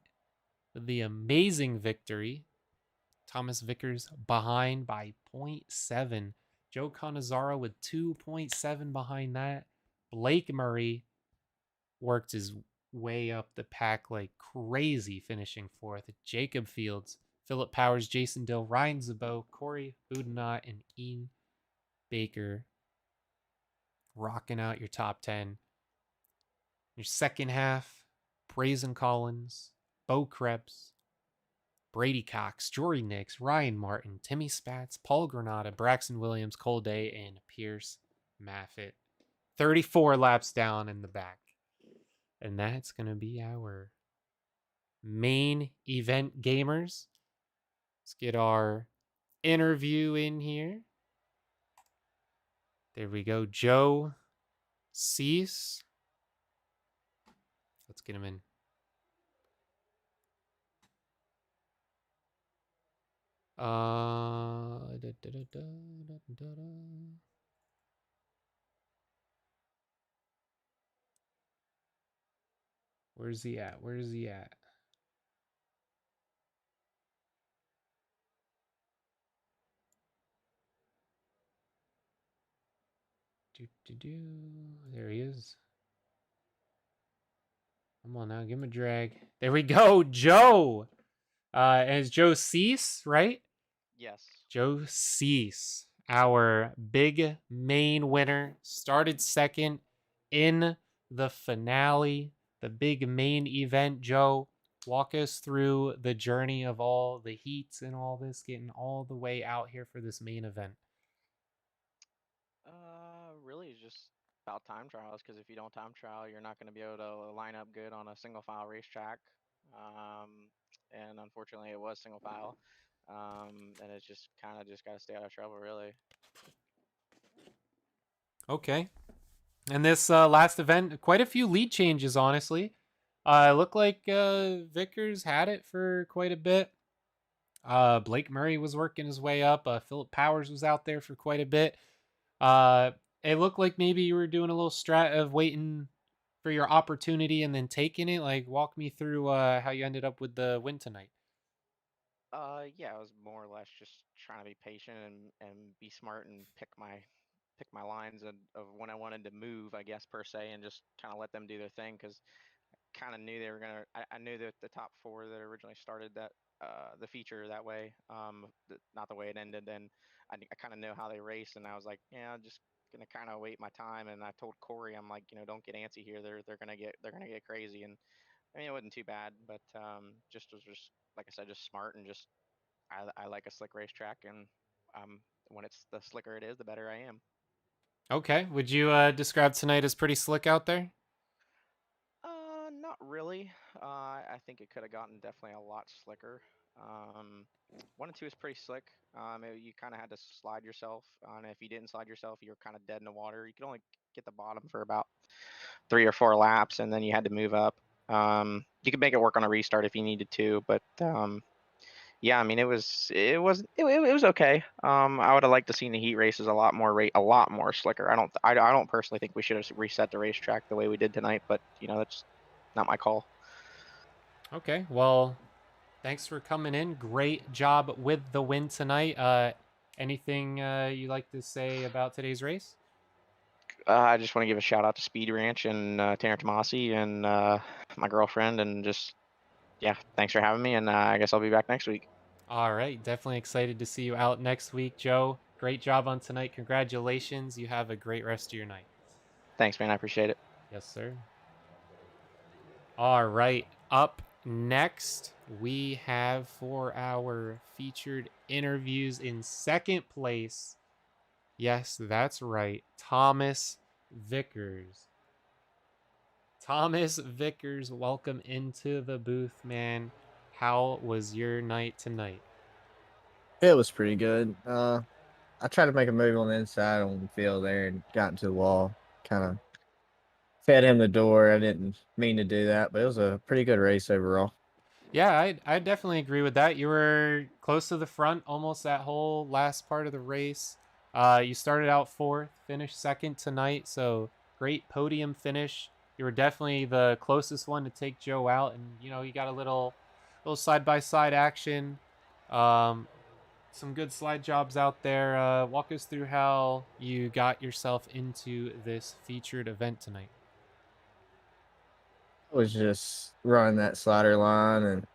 with the amazing victory. Thomas Vickers behind by 0.7. Joe Canizaro with 2.7 behind that. Blake Murray worked his way up the pack like crazy, finishing 4th. Jacob Fields, Philip Powers, Jason Dill, Ryan Zabot, Corey Boudinot, and Ian Baker rocking out your top 10. Your second half, Brazen Collins, Bo Krebs, Brady Cox, Jory Nix, Ryan Martin, Timmy Spatz, Paul Granada, Braxton Williams, Cole Day, and Pierce Maffitt. 34 laps down in the back. And that's going to be our main event, gamers. Let's get our interview in here. There we go. Joe Cease. Let's get him in. Where's he at? Where's he at? There he is. Come on now, give him a drag. There we go, Joe. And it's Joe Cease, right? Yes. Joe Cease, our big main winner, started second in the finale, the big main event. Joe, walk us through the journey of all the heats and all this, getting all the way out here for this main event. Really it's just about time trials, because if you don't time trial, you're not going to be able to line up good on a single file racetrack. And unfortunately, it was single file. And it's just kind of just got to stay out of trouble, really. Okay. And this last event, quite a few lead changes, honestly. It looked like Vickers had it for quite a bit. Blake Murray was working his way up. Philip Powers was out there for quite a bit. It looked like maybe you were doing a little strat of waiting for your opportunity and then taking it. Like, walk me through how you ended up with the win tonight. Yeah, I was more or less just trying to be patient and be smart and pick my lines of when I wanted to move, I guess, per se, and just kind of let them do their thing, because kind of knew they were gonna. I knew that the top 4 that originally started that the feature that way, not the way it ended. And I kind of know how they race, and I was like, yeah, I'm just gonna kind of wait my time. And I told Corey, I'm like, don't get antsy here. They're gonna get crazy. And I mean, it wasn't too bad, but just was just like I said, just smart, and just I like a slick racetrack, and when it's the slicker it is, the better I am. Okay. Would you describe tonight as pretty slick out there? Not really. I think it could have gotten definitely a lot slicker. Um, 1 and 2 is pretty slick. You kind of had to slide yourself, and if you didn't slide yourself, you were kind of dead in the water. You could only get the bottom for about 3 or 4 laps, and then you had to move up. You could make it work on a restart if you needed to, but yeah, I mean it was okay. I would have liked to seen the heat races a lot more slicker. I don't personally think we should have reset the racetrack the way we did tonight, but that's not my call. Okay, well, thanks for coming in. Great job with the win tonight. Anything you like to say about today's race? I just want to give a shout out to Speed Ranch and Tanner Tomasi and my girlfriend, and just yeah, thanks for having me, and I guess I'll be back next week. All right, definitely excited to see you out next week, Joe. Great job on tonight. Congratulations. You have a great rest of your night. Thanks, man. I appreciate it. Yes, sir. All right, up next, we have for our featured interviews in second place. Yes, that's right, Thomas Vickers. Thomas Vickers, welcome into the booth, man. How was your night tonight? It was pretty good. I tried to make a move on the inside on the field there and got into the wall. Kind of fed him the door. I didn't mean to do that, but it was a pretty good race overall. Yeah, I definitely agree with that. You were close to the front almost that whole last part of the race. You started out fourth, finished second tonight, so great podium finish. You were definitely the closest one to take Joe out, and you got a little side by side action. Some good slide jobs out there. Walk us through how you got yourself into this featured event tonight. I was just running that slider line, and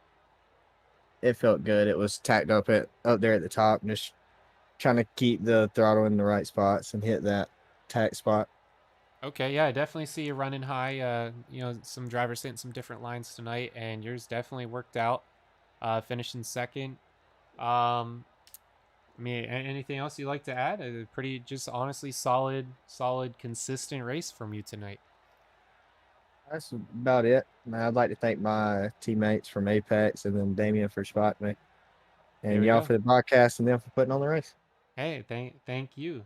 it felt good. It was tacked up there at the top, and just trying to keep the throttle in the right spots and hit that tack spot. Okay, yeah, I definitely see you running high. Some drivers hitting some different lines tonight, and yours definitely worked out. Finishing second. I mean, anything else you'd like to add? A pretty, just honestly solid, consistent race from you tonight. That's about it. I'd like to thank my teammates from Apex and then Damien for spotting me. There And we y'all go. for the podcast and them for putting on the race. Hey, thank you.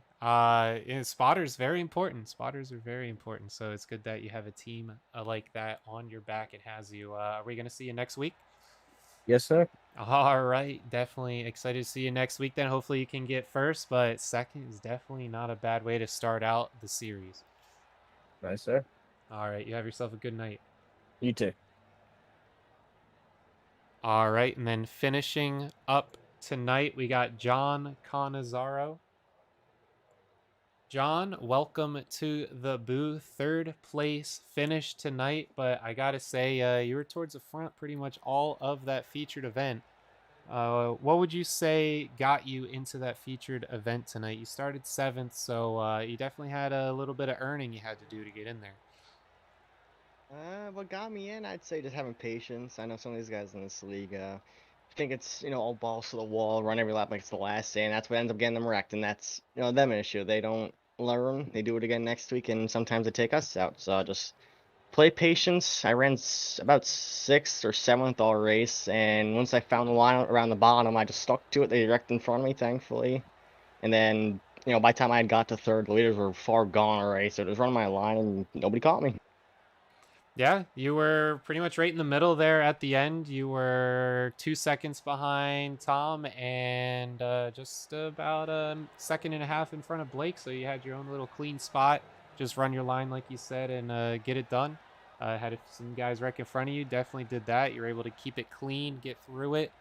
Spotters very important. Spotters are very important. So it's good that you have a team like that on your back. It has you. Are we gonna see you next week? Yes, sir. All right, definitely excited to see you next week. Then hopefully you can get first, but second is definitely not a bad way to start out the series. Nice, sir. All right, you have yourself a good night. You too. All right, and then finishing up tonight, we got John Canizaro. John, welcome to the booth. Third place finish tonight, but I gotta say, you were towards the front pretty much all of that featured event. What would you say got you into that featured event tonight? You started seventh, so you definitely had a little bit of earning you had to do to get in there. What got me in, I'd say just having patience. I know some of these guys in this league, think it's, all balls to the wall, run every lap like it's the last day, and that's what ends up getting them wrecked, and that's, them an issue. They don't learn, they do it again next week, and sometimes they take us out. So just play patience. I ran about 6th or 7th all race, and once I found the line around the bottom, I just stuck to it. They wrecked in front of me, thankfully. And then, by the time I had got to third, the leaders were far gone already, so just running my line, and nobody caught me. Yeah, you were pretty much right in the middle there at the end. You were 2 seconds behind Tom and just about a second and a half in front of Blake. So you had your own little clean spot. Just run your line like you said and get it done. Had some guys right in front of you. Definitely did that. You were able to keep it clean, get through it.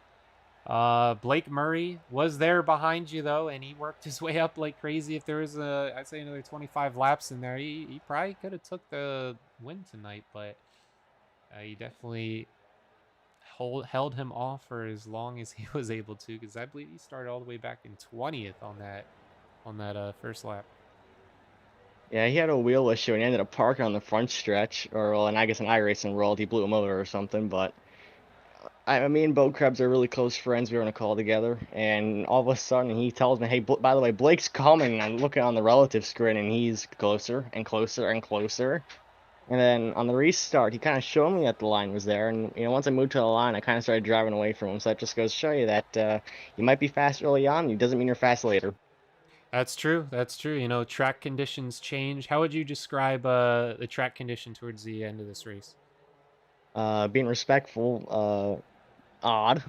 Blake Murray was there behind you though, and he worked his way up like crazy. If there was I'd say another 25 laps in there, he probably could have took the win tonight, but he definitely held him off for as long as he was able to, because I believe he started all the way back in 20th on that first lap. Yeah, he had a wheel issue and he ended up parking on the front stretch, or well, and I guess an iRacing rolled. He blew a motor or something, but me and Bo Krebs are really close friends. We were on a call together, and all of a sudden he tells me, "Hey, by the way, Blake's coming." And I'm looking on the relative screen, and he's closer and closer and closer. And then on the restart, he kind of showed me that the line was there. And once I moved to the line, I kind of started driving away from him. So that just goes to show you that you might be fast early on. It doesn't mean you're fast later. That's true. That's true. You know, track conditions change. How would you describe the track condition towards the end of this race? Being respectful, odd.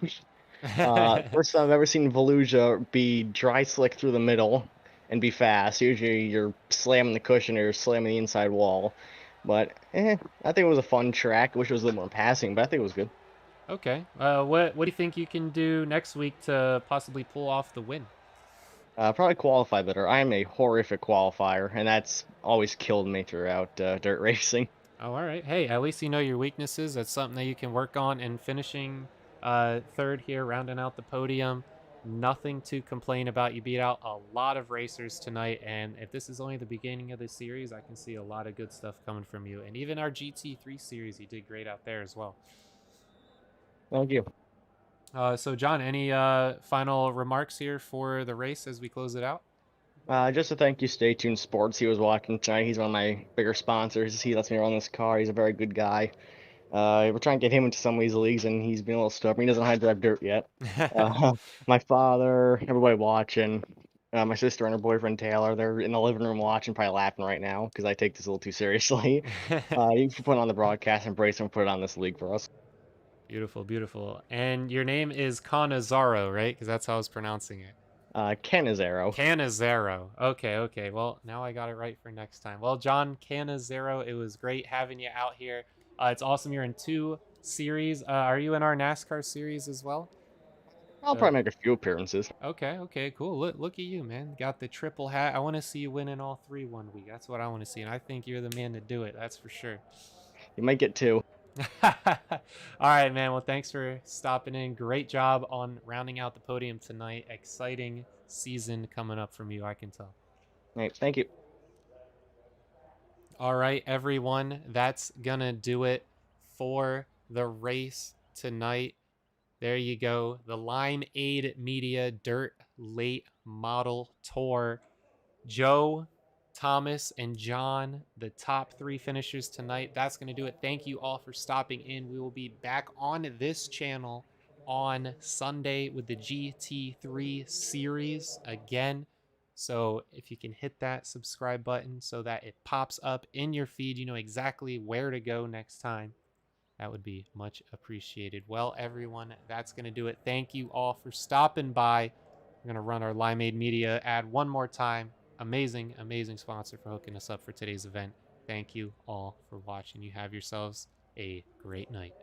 First time I've ever sthink Volusia be dry slick through the middle and be fast. Usually you're slamming the cushion or slamming the inside wall. But I think it was a fun track. I wish it was a little more passing, but I think it was good. Okay. What do you think you can do next week to possibly pull off the win? Probably qualify better. I am a horrific qualifier, and that's always killed me throughout dirt racing. Oh, all right. Hey, at least you know your weaknesses. That's something that you can work on. And finishing third here, rounding out the podium. Nothing to complain about. You beat out a lot of racers tonight. And if this is only the beginning of the series, I can see a lot of good stuff coming from you. And even our GT3 series, you did great out there as well. Thank you. So, John, any final remarks here for the race as we close it out? Just to thank you, Stay Tuned Sports. He was watching tonight. He's one of my bigger sponsors. He lets me run this car. He's a very good guy. We're trying to get him into some of these leagues, and he's been a little stubborn. He doesn't know how to drive dirt yet. My father, everybody watching, my sister and her boyfriend Taylor, they're in the living room watching, probably laughing right now because I take this a little too seriously. You can put it on the broadcast and brace and put it on this league for us. Beautiful, beautiful. And your name is Canizaro, right? Because that's how I was pronouncing it. Canizaro. Canizaro. Okay, okay. Well, now I got it right for next time. Well, John Canizaro, it was great having you out here. It's awesome you're in 2 series. Are you in our NASCAR series as well? I'll probably make a few appearances. Okay, okay, cool. Look at you, man. Got the triple hat. I want to see you winning all 3 one week. That's what I want to see. And I think you're the man to do it. That's for sure. You might get 2. All right, man. Well, thanks for stopping in. Great job on rounding out the podium tonight. Exciting season coming up from you, I can tell. All right, thank you. All right, everyone. That's going to do it for the race tonight. There you go. The Limeade Media Dirt Late Model Tour. Joe, Thomas, and John, the top 3 finishers tonight. That's going to do it. Thank you all for stopping in. We will be back on this channel on Sunday with the GT3 series again. So if you can hit that subscribe button so that it pops up in your feed, you know exactly where to go next time. That would be much appreciated. Well, everyone, that's going to do it. Thank you all for stopping by. We're going to run our Limeade Media ad one more time. Amazing, amazing sponsor for hooking us up for today's event. Thank you all for watching. You have yourselves a great night.